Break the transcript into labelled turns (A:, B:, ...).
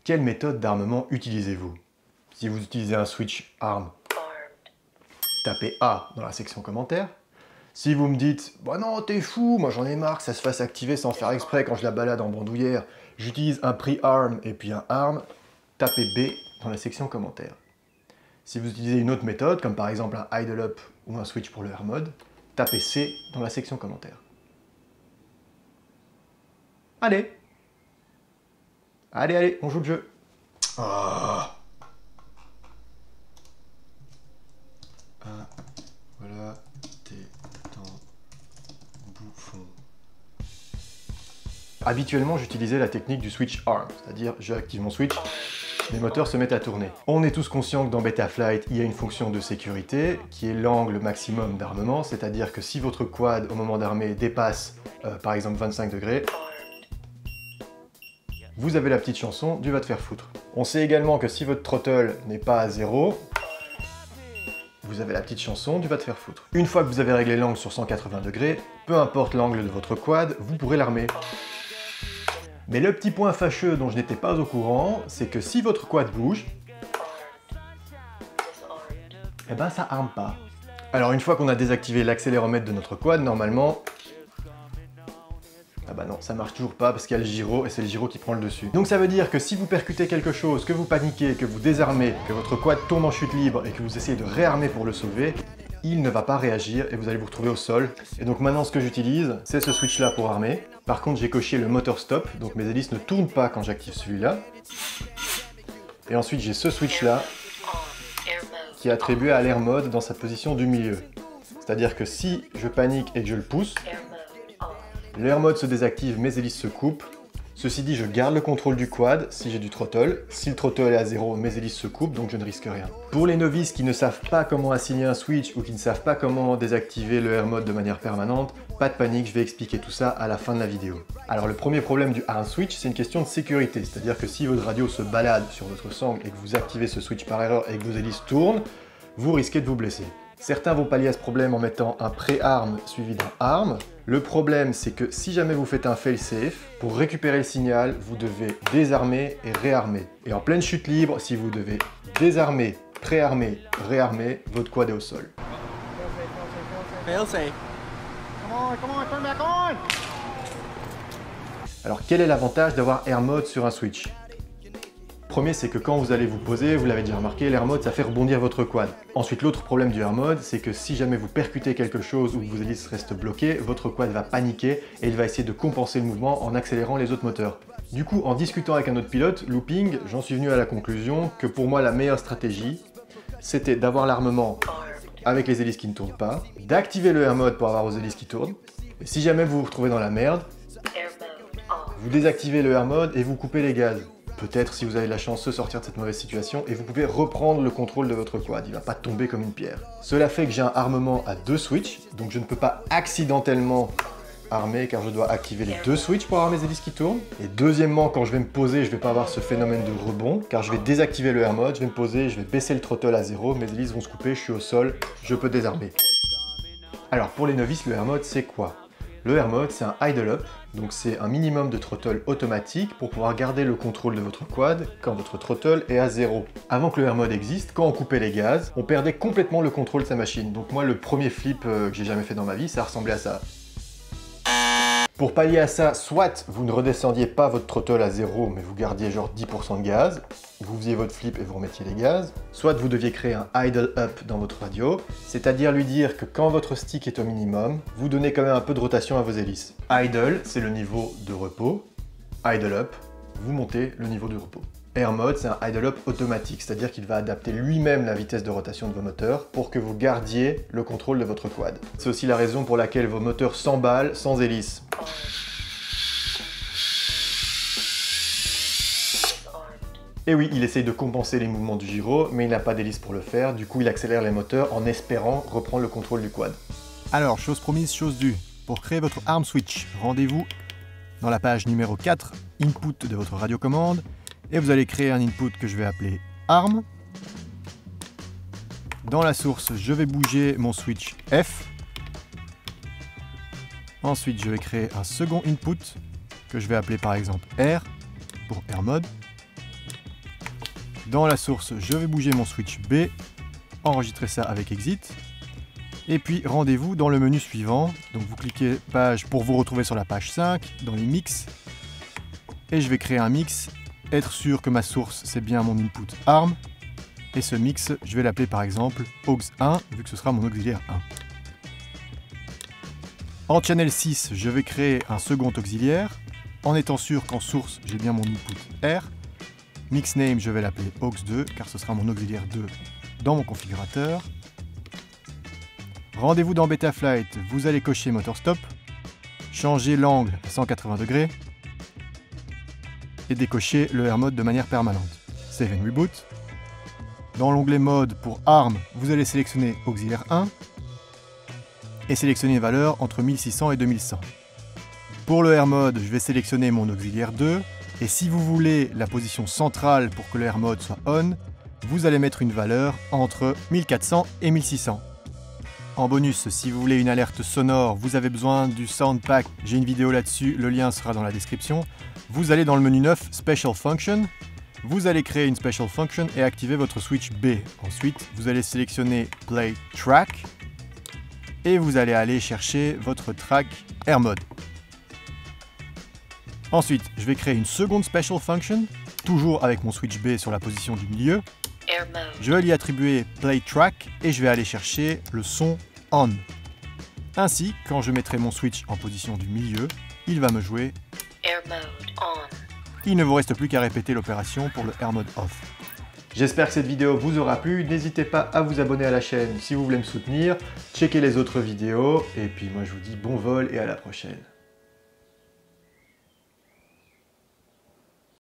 A: Quelle méthode d'armement utilisez-vous? Si vous utilisez un switch ARM, tapez A dans la section commentaires. Si vous me dites « Bah non, t'es fou, moi j'en ai marre que ça se fasse activer sans faire exprès quand je la balade en bandoulière, j'utilise un pre-ARM et puis un ARM », tapez B dans la section commentaires. Si vous utilisez une autre méthode, comme par exemple un idle up ou un switch pour le air mode, tapez C dans la section commentaires. Allez! Allez, on joue le jeu. Ah, voilà, t'es un bouffon. Habituellement, j'utilisais la technique du switch ARM, c'est-à-dire j'active mon switch, les moteurs se mettent à tourner. On est tous conscients que dans Betaflight, il y a une fonction de sécurité qui est l'angle maximum d'armement, c'est-à-dire que si votre quad au moment d'armer dépasse par exemple 25 degrés, vous avez la petite chanson du va te faire foutre. On sait également que si votre throttle n'est pas à 0, vous avez la petite chanson du va te faire foutre. Une fois que vous avez réglé l'angle sur 180 degrés, peu importe l'angle de votre quad, vous pourrez l'armer. Mais le petit point fâcheux dont je n'étais pas au courant, c'est que si votre quad bouge, eh ben ça arme pas. Alors une fois qu'on a désactivé l'accéléromètre de notre quad, normalement, ah bah non, ça marche toujours pas parce qu'il y a le gyro et c'est le gyro qui prend le dessus. Donc ça veut dire que si vous percutez quelque chose, que vous paniquez, que vous désarmez, que votre quad tombe en chute libre et que vous essayez de réarmer pour le sauver, il ne va pas réagir et vous allez vous retrouver au sol. Et donc maintenant ce que j'utilise, c'est ce switch là pour armer. Par contre j'ai coché le motor stop, donc mes hélices ne tournent pas quand j'active celui-là. Et ensuite j'ai ce switch là qui est attribué à l'air mode dans sa position du milieu. C'est-à-dire que si je panique et que je le pousse, l'air mode se désactive, mes hélices se coupent. Ceci dit, je garde le contrôle du quad si j'ai du throttle. Si le throttle est à 0, mes hélices se coupent, donc je ne risque rien. Pour les novices qui ne savent pas comment assigner un switch ou qui ne savent pas comment désactiver le air mode de manière permanente, pas de panique, je vais expliquer tout ça à la fin de la vidéo. Alors le premier problème du ARM switch, c'est une question de sécurité. C'est-à-dire que si votre radio se balade sur votre sangle et que vous activez ce switch par erreur et que vos hélices tournent, vous risquez de vous blesser. Certains vont pallier à ce problème en mettant un pré-ARM suivi d'un ARM. Le problème, c'est que si jamais vous faites un fail-safe, pour récupérer le signal, vous devez désarmer et réarmer. Et en pleine chute libre, si vous devez désarmer, pré-armer, réarmer, votre quad est au sol.
B: Fail-safe. Come on, turn back on!
A: Alors quel est l'avantage d'avoir Air Mode sur un switch? Premier, c'est que quand vous allez vous poser, vous l'avez déjà remarqué, l'air mode ça fait rebondir votre quad. Ensuite, l'autre problème du air mode, c'est que si jamais vous percutez quelque chose ou que vos hélices restent bloquées, votre quad va paniquer et il va essayer de compenser le mouvement en accélérant les autres moteurs. Du coup, en discutant avec un autre pilote, Looping, j'en suis venu à la conclusion que pour moi la meilleure stratégie, c'était d'avoir l'armement avec les hélices qui ne tournent pas, d'activer le air mode pour avoir vos hélices qui tournent, et si jamais vous vous retrouvez dans la merde, vous désactivez le air mode et vous coupez les gaz. Peut-être, si vous avez de la chance, de sortir de cette mauvaise situation et vous pouvez reprendre le contrôle de votre quad, il va pas tomber comme une pierre. Cela fait que j'ai un armement à 2 switches, donc je ne peux pas accidentellement armer car je dois activer les 2 switches pour avoir mes hélices qui tournent. Et deuxièmement, quand je vais me poser, je vais pas avoir ce phénomène de rebond car je vais désactiver le air mode, je vais me poser, je vais baisser le throttle à 0, mes hélices vont se couper, je suis au sol, je peux désarmer. Alors pour les novices, le air mode c'est quoi? Le air mode c'est un idle up, donc c'est un minimum de throttle automatique pour pouvoir garder le contrôle de votre quad quand votre throttle est à 0. Avant que le air mode existe, quand on coupait les gaz, on perdait complètement le contrôle de sa machine. Donc moi le premier flip que j'ai jamais fait dans ma vie, ça ressemblait à ça. Pour pallier à ça, soit vous ne redescendiez pas votre throttle à 0, mais vous gardiez genre 10% de gaz, vous faisiez votre flip et vous remettiez les gaz, soit vous deviez créer un idle up dans votre radio, c'est-à-dire lui dire que quand votre stick est au minimum, vous donnez quand même un peu de rotation à vos hélices. Idle, c'est le niveau de repos, idle up, vous montez le niveau de repos. Air mode, c'est un idle up automatique, c'est-à-dire qu'il va adapter lui-même la vitesse de rotation de vos moteurs pour que vous gardiez le contrôle de votre quad. C'est aussi la raison pour laquelle vos moteurs s'emballent sans hélice. Et oui, il essaye de compenser les mouvements du gyro, mais il n'a pas d'hélice pour le faire, du coup il accélère les moteurs en espérant reprendre le contrôle du quad.
C: Alors, chose promise, chose due. Pour créer votre ARM switch, rendez-vous dans la page numéro 4, Input de votre radiocommande, et vous allez créer un input que je vais appeler ARM. Dans la source, je vais bouger mon switch F. Ensuite, je vais créer un second input que je vais appeler par exemple R pour Air Mode. Dans la source, je vais bouger mon switch B, enregistrer ça avec Exit. Et puis rendez-vous dans le menu suivant. Donc vous cliquez page pour vous retrouver sur la page 5, dans les mix. Et je vais créer un mix, être sûr que ma source c'est bien mon input ARM. Et ce mix, je vais l'appeler par exemple aux1, vu que ce sera mon auxiliaire 1. En channel 6, je vais créer un second auxiliaire, en étant sûr qu'en source j'ai bien mon input R. Mix name, je vais l'appeler aux2, car ce sera mon auxiliaire 2 dans mon configurateur. Rendez-vous dans Betaflight, vous allez cocher motor stop, changer l'angle à 180 degrés et décocher le R mode de manière permanente. Save and reboot. Dans l'onglet mode pour ARM, vous allez sélectionner auxiliaire 1 et sélectionner une valeur entre 1600 et 2100. Pour le R mode, je vais sélectionner mon auxiliaire 2 et si vous voulez la position centrale pour que le R mode soit on, vous allez mettre une valeur entre 1400 et 1600. En bonus, si vous voulez une alerte sonore, vous avez besoin du Sound Pack, j'ai une vidéo là-dessus, le lien sera dans la description. Vous allez dans le menu 9, Special Function, vous allez créer une Special Function et activer votre switch B. Ensuite, vous allez sélectionner Play Track et vous allez aller chercher votre track R Mode. Ensuite, je vais créer une seconde Special Function, toujours avec mon switch B sur la position du milieu. Je vais lui attribuer Play Track et je vais aller chercher le son On. Ainsi, quand je mettrai mon switch en position du milieu, il va me jouer
D: R Mode On.
C: Il ne vous reste plus qu'à répéter l'opération pour le R Mode Off.
A: J'espère que cette vidéo vous aura plu. N'hésitez pas à vous abonner à la chaîne si vous voulez me soutenir. Checkez les autres vidéos. Et puis moi je vous dis bon vol et à la prochaine.